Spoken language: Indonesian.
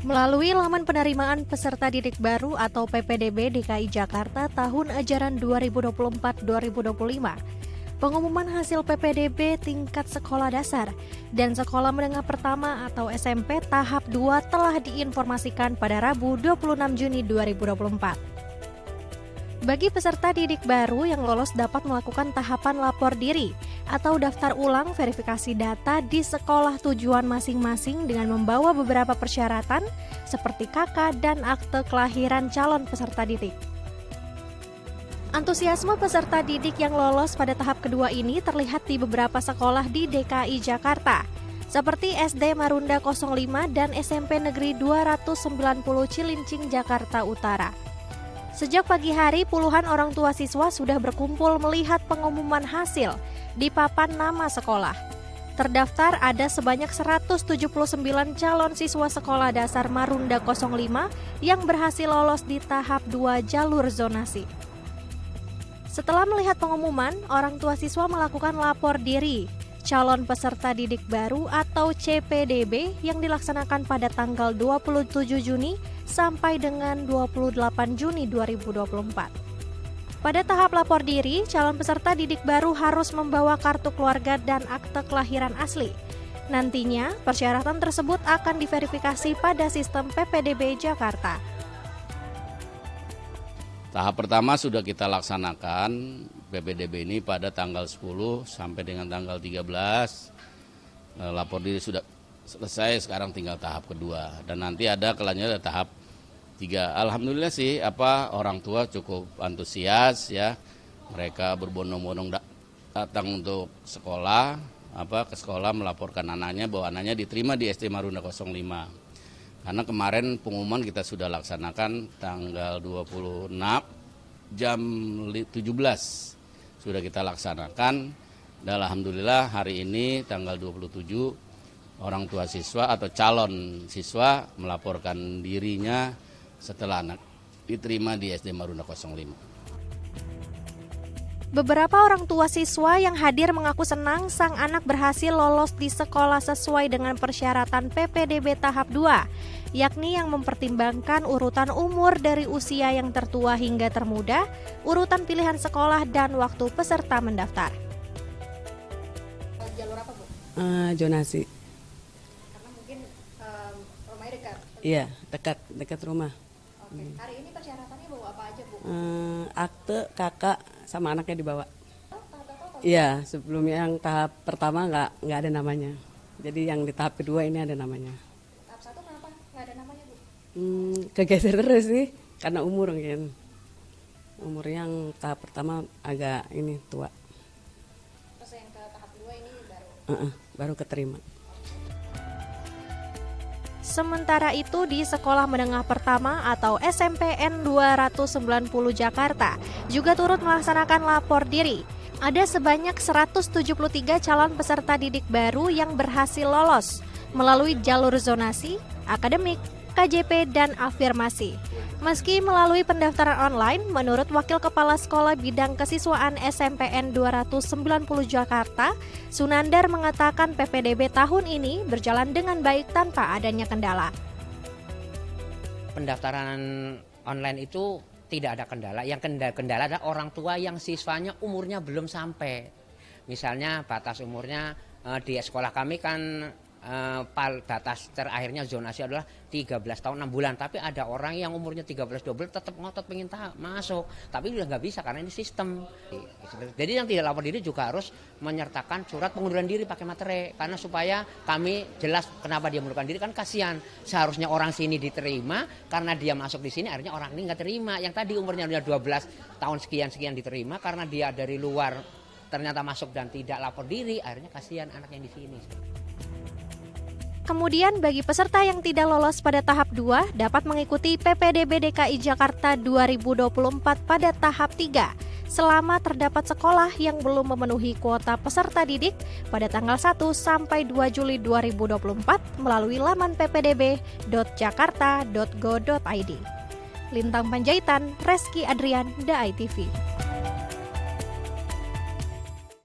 Melalui laman penerimaan peserta didik baru atau PPDB DKI Jakarta tahun ajaran 2024-2025, pengumuman hasil PPDB tingkat sekolah dasar dan sekolah menengah pertama atau SMP tahap 2 telah diinformasikan pada Rabu 26 Juni 2024. Bagi peserta didik baru yang lolos dapat melakukan tahapan lapor diri atau daftar ulang verifikasi data di sekolah tujuan masing-masing dengan membawa beberapa persyaratan seperti KK dan akte kelahiran calon peserta didik. Antusiasme peserta didik yang lolos pada tahap kedua ini terlihat di beberapa sekolah di DKI Jakarta, seperti SD Marunda 05 dan SMP Negeri 290 Cilincing, Jakarta Utara. Sejak pagi hari, puluhan orang tua siswa sudah berkumpul melihat pengumuman hasil di papan nama sekolah. Terdaftar ada sebanyak 179 calon siswa sekolah dasar Marunda 05 yang berhasil lolos di tahap 2 jalur zonasi. Setelah melihat pengumuman, orang tua siswa melakukan lapor diri calon peserta didik baru atau CPDB yang dilaksanakan pada tanggal 27 Juni sampai dengan 28 Juni 2024. Pada tahap lapor diri, calon peserta didik baru harus membawa kartu keluarga dan akte kelahiran asli. Nantinya, persyaratan tersebut akan diverifikasi pada sistem PPDB Jakarta. Tahap pertama sudah kita laksanakan PPDB ini pada tanggal 10 sampai dengan tanggal 13. Lapor diri sudah selesai, sekarang tinggal tahap kedua. Dan nanti ada kelanjutan tahap 3. Alhamdulillah sih orang tua cukup antusias ya. Mereka berbondong-bondong datang untuk sekolah, ke sekolah melaporkan anaknya bahwa anaknya diterima di SD Marunda 05. Karena kemarin pengumuman kita sudah laksanakan tanggal 26 jam 17 sudah kita laksanakan. Dan alhamdulillah hari ini tanggal 27 orang tua siswa atau calon siswa melaporkan dirinya setelah anak diterima di SD Marunda 05. Beberapa orang tua siswa yang hadir mengaku senang sang anak berhasil lolos di sekolah sesuai dengan persyaratan PPDB tahap 2, yakni yang mempertimbangkan urutan umur dari usia yang tertua hingga termuda, urutan pilihan sekolah, dan waktu peserta mendaftar. Jalur apa, Bu? Zonasi. Karena mungkin rumahnya dekat. Iya, dekat rumah. Oke. Hari ini persyaratannya bawa apa aja, Bu? Akte, kakak, sama anaknya dibawa. Iya, sebelumnya yang tahap pertama nggak ada namanya. Jadi yang di tahap kedua ini ada namanya. Tahap 1 kenapa nggak ada namanya, Bu? Kegeser terus sih, karena umur mungkin. Umur yang tahap pertama agak ini tua. Terus yang ke tahap 2 ini baru? Baru keterima. Sementara itu di Sekolah Menengah Pertama atau SMPN 290 Jakarta juga turut melaksanakan lapor diri. Ada sebanyak 173 calon peserta didik baru yang berhasil lolos melalui jalur zonasi, akademik, KJP, dan afirmasi. Meski melalui pendaftaran online, menurut Wakil Kepala Sekolah Bidang Kesiswaan SMPN 290 Jakarta, Sunandar mengatakan PPDB tahun ini berjalan dengan baik tanpa adanya kendala. Pendaftaran online itu tidak ada kendala. Yang kendala adalah orang tua yang siswanya umurnya belum sampai. Misalnya batas umurnya di sekolah kami kan batas terakhirnya zonasi adalah 13 tahun 6 bulan. Tapi ada orang yang umurnya 13-12 tetap ngotot pengen masuk. Tapi udah nggak bisa karena ini sistem. Jadi yang tidak lapor diri juga harus menyertakan surat pengunduran diri pakai materai. Karena supaya kami jelas kenapa dia mengundurkan diri, kan kasihan. Seharusnya orang sini diterima, karena dia masuk di sini akhirnya orang ini nggak terima. Yang tadi umurnya udah 12 tahun sekian diterima, karena dia dari luar ternyata masuk dan tidak lapor diri, akhirnya kasihan anak yang di sini. Kemudian bagi peserta yang tidak lolos pada tahap 2 dapat mengikuti PPDB DKI Jakarta 2024 pada tahap 3 selama terdapat sekolah yang belum memenuhi kuota peserta didik pada tanggal 1 sampai 2 Juli 2024 melalui laman ppdb.jakarta.go.id. Lintang Panjaitan, Reski Adrian, The ITV.